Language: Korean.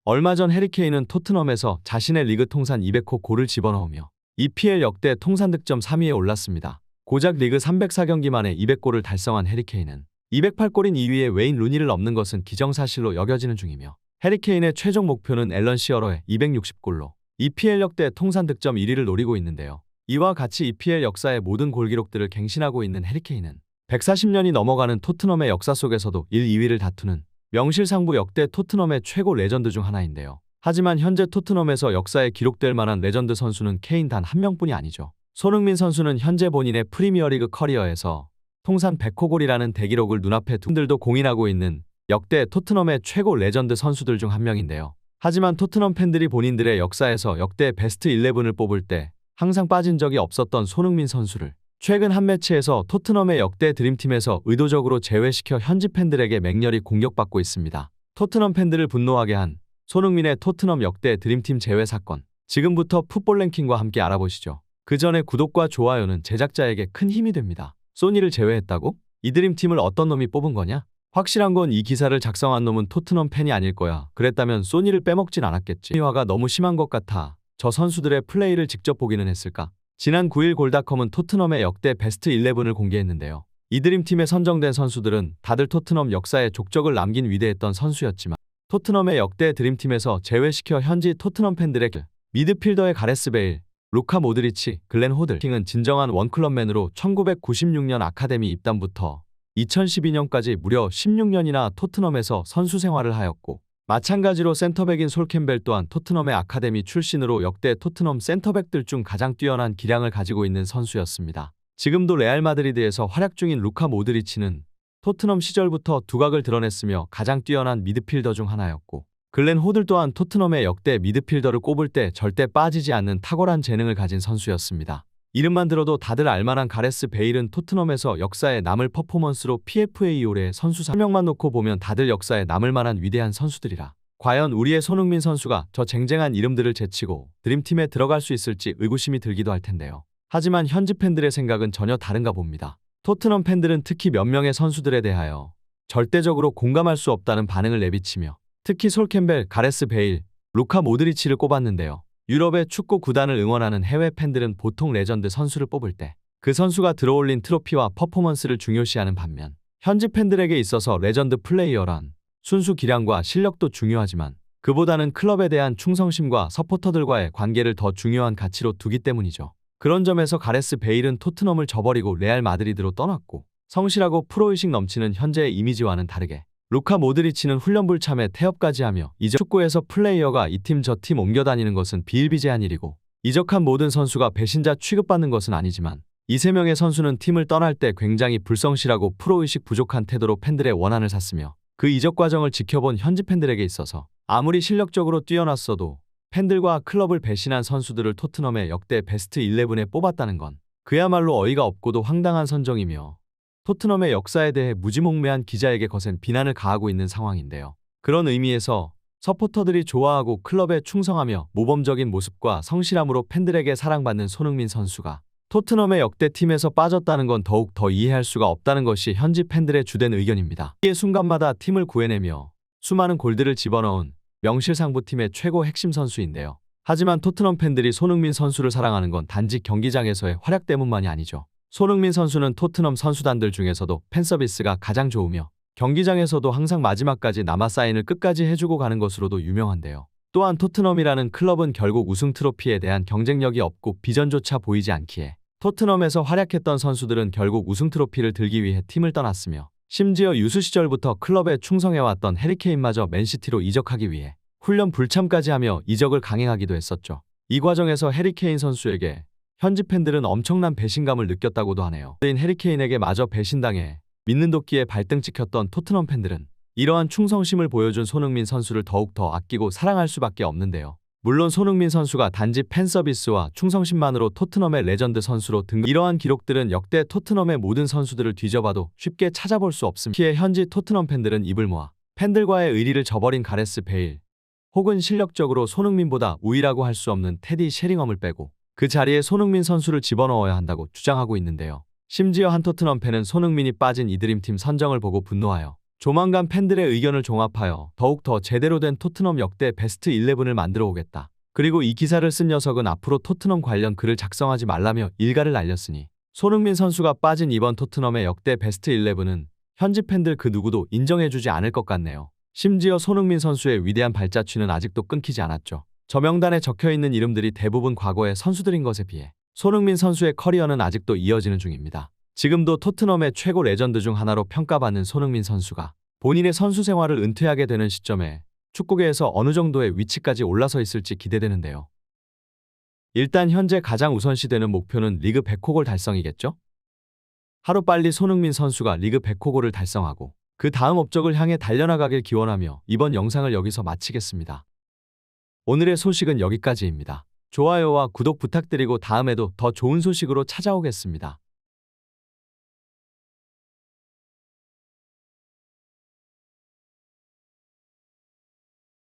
얼마 전 해리케인은 토트넘에서 자신의 리그 통산 200호 골을 집어넣으며 EPL 역대 통산 득점 3위에 올랐습니다. 고작 리그 304경기 만에 200골을 달성한 해리케인은 208골인 2위의 웨인 루니를 넘는 것은 기정사실로 여겨지는 중이며 해리케인의 최종 목표는 앨런 시어러의 260골로 EPL 역대 통산 득점 1위를 노리고 있는데요. 이와 같이 EPL 역사의 모든 골 기록들을 갱신하고 있는 해리케인은 140년이 넘어가는 토트넘의 역사 속에서도 1, 2위를 다투는 명실상부 역대 토트넘의 최고 레전드 중 하나인데요. 하지만 현재 토트넘에서 역사에 기록될 만한 레전드 선수는 케인 단 한 명뿐이 아니죠. 손흥민 선수는 현재 본인의 프리미어리그 커리어에서 통산 100호 골이라는 대기록을 눈앞에 두 분들도 공인하고 있는 역대 토트넘의 최고 레전드 선수들 중 한 명인데요. 하지만 토트넘 팬들이 본인들의 역사에서 역대 베스트 11을 뽑을 때 항상 빠진 적이 없었던 손흥민 선수를 최근 한 매치에서 토트넘의 역대 드림팀에서 의도적으로 제외시켜 현지 팬들에게 맹렬히 공격받고 있습니다. 토트넘 팬들을 분노하게 한 손흥민의 토트넘 역대 드림팀 제외 사건. 지금부터 풋볼 랭킹과 함께 알아보시죠. 그 전에 구독과 좋아요는 제작자에게 큰 힘이 됩니다. 소니를 제외했다고? 이 드림팀을 어떤 놈이 뽑은 거냐? 확실한 건 이 기사를 작성한 놈은 토트넘 팬이 아닐 거야. 그랬다면 소니를 빼먹진 않았겠지. 화가 너무 심한 것 같아. 저 선수들의 플레이를 직접 보기는 했을까? 지난 9일 골닷컴은 토트넘의 역대 베스트 11을 공개했는데요. 이 드림팀에 선정된 선수들은 다들 토트넘 역사에 족적을 남긴 위대했던 선수였지만 토트넘의 역대 드림팀에서 제외시켜 현지 토트넘 팬들의 미드필더의 가레스 베일, 루카 모드리치, 글렌 호들 킹은 진정한 원클럽맨으로 1996년 아카데미 입단부터 2012년까지 무려 16년이나 토트넘에서 선수 생활을 하였고 마찬가지로 센터백인 솔 캠벨 또한 토트넘의 아카데미 출신으로 역대 토트넘 센터백들 중 가장 뛰어난 기량을 가지고 있는 선수였습니다. 지금도 레알 마드리드에서 활약 중인 루카 모드리치는 토트넘 시절부터 두각을 드러냈으며 가장 뛰어난 미드필더 중 하나였고 글렌 호들 또한 토트넘의 역대 미드필더를 꼽을 때 절대 빠지지 않는 탁월한 재능을 가진 선수였습니다. 이름만 들어도 다들 알만한 가레스 베일은 토트넘에서 역사에 남을 퍼포먼스로 PFA 올해 선수 3명만 놓고 보면 다들 역사에 남을 만한 위대한 선수들이라. 과연 우리의 손흥민 선수가 저 쟁쟁한 이름들을 제치고 드림팀에 들어갈 수 있을지 의구심이 들기도 할 텐데요. 하지만 현지 팬들의 생각은 전혀 다른가 봅니다. 토트넘 팬들은 특히 몇 명의 선수들에 대하여 절대적으로 공감할 수 없다는 반응을 내비치며 특히 솔 캠벨, 가레스 베일, 루카 모드리치를 꼽았는데요. 유럽의 축구 구단을 응원하는 해외 팬들은 보통 레전드 선수를 뽑을 때 그 선수가 들어올린 트로피와 퍼포먼스를 중요시하는 반면 현지 팬들에게 있어서 레전드 플레이어란 순수 기량과 실력도 중요하지만 그보다는 클럽에 대한 충성심과 서포터들과의 관계를 더 중요한 가치로 두기 때문이죠. 그런 점에서 가레스 베일은 토트넘을 저버리고 레알 마드리드로 떠났고 성실하고 프로의식 넘치는 현재의 이미지와는 다르게 루카 모드리치는 훈련불참에 태업까지 하며 이적 축구에서 플레이어가 이 팀 저 팀 옮겨다니는 것은 비일비재한 일이고 이적한 모든 선수가 배신자 취급받는 것은 아니지만 이 세 명의 선수는 팀을 떠날 때 굉장히 불성실하고 프로의식 부족한 태도로 팬들의 원한을 샀으며 그 이적 과정을 지켜본 현지 팬들에게 있어서 아무리 실력적으로 뛰어났어도 팬들과 클럽을 배신한 선수들을 토트넘의 역대 베스트 11에 뽑았다는 건 그야말로 어이가 없고도 황당한 선정이며 토트넘의 역사에 대해 무지몽매한 기자에게 거센 비난을 가하고 있는 상황인데요. 그런 의미에서 서포터들이 좋아하고 클럽에 충성하며 모범적인 모습과 성실함으로 팬들에게 사랑받는 손흥민 선수가 토트넘의 역대 팀에서 빠졌다는 건 더욱 더 이해할 수가 없다는 것이 현지 팬들의 주된 의견입니다. 이 순간마다 팀을 구해내며 수많은 골들을 집어넣은 명실상부 팀의 최고 핵심 선수인데요. 하지만 토트넘 팬들이 손흥민 선수를 사랑하는 건 단지 경기장에서의 활약 때문만이 아니죠. 손흥민 선수는 토트넘 선수단들 중에서도 팬서비스가 가장 좋으며 경기장에서도 항상 마지막까지 남아 사인을 끝까지 해주고 가는 것으로도 유명한데요. 또한 토트넘이라는 클럽은 결국 우승 트로피에 대한 경쟁력이 없고 비전조차 보이지 않기에 토트넘에서 활약했던 선수들은 결국 우승 트로피를 들기 위해 팀을 떠났으며 심지어 유스 시절부터 클럽에 충성해왔던 해리케인마저 맨시티로 이적하기 위해 훈련 불참까지 하며 이적을 강행하기도 했었죠. 이 과정에서 해리케인 선수에게 현지 팬들은 엄청난 배신감을 느꼈다고도 하네요. 해리케인에게 마저 배신당해 믿는 도끼에 발등 찍혔던 토트넘 팬들은 이러한 충성심을 보여준 손흥민 선수를 더욱더 아끼고 사랑할 수밖에 없는데요. 물론 손흥민 선수가 단지 팬서비스와 충성심만으로 토트넘의 레전드 선수로 등극 이러한 기록들은 역대 토트넘의 모든 선수들을 뒤져봐도 쉽게 찾아볼 수 없습니다. 특히 현지 토트넘 팬들은 입을 모아 팬들과의 의리를 저버린 가레스 베일 혹은 실력적으로 손흥민보다 우위라고 할 수 없는 테디 셰링엄을 빼고 그 자리에 손흥민 선수를 집어넣어야 한다고 주장하고 있는데요. 심지어 한 토트넘 팬은 손흥민이 빠진 이 드림팀 선정을 보고 분노하여 조만간 팬들의 의견을 종합하여 더욱더 제대로 된 토트넘 역대 베스트 11을 만들어 오겠다. 그리고 이 기사를 쓴 녀석은 앞으로 토트넘 관련 글을 작성하지 말라며 일가를 날렸으니 손흥민 선수가 빠진 이번 토트넘의 역대 베스트 11은 현지 팬들 그 누구도 인정해주지 않을 것 같네요. 심지어 손흥민 선수의 위대한 발자취는 아직도 끊기지 않았죠. 저 명단에 적혀있는 이름들이 대부분 과거의 선수들인 것에 비해 손흥민 선수의 커리어는 아직도 이어지는 중입니다. 지금도 토트넘의 최고 레전드 중 하나로 평가받는 손흥민 선수가 본인의 선수 생활을 은퇴하게 되는 시점에 축구계에서 어느 정도의 위치까지 올라서 있을지 기대되는데요. 일단 현재 가장 우선시되는 목표는 리그 100호 골 달성이겠죠? 하루빨리 손흥민 선수가 리그 100호 골을 달성하고 그 다음 업적을 향해 달려나가길 기원하며 이번 영상을 여기서 마치겠습니다. 오늘의 소식은 여기까지입니다. 좋아요와 구독 부탁드리고 다음에도 더 좋은 소식으로 찾아오겠습니다.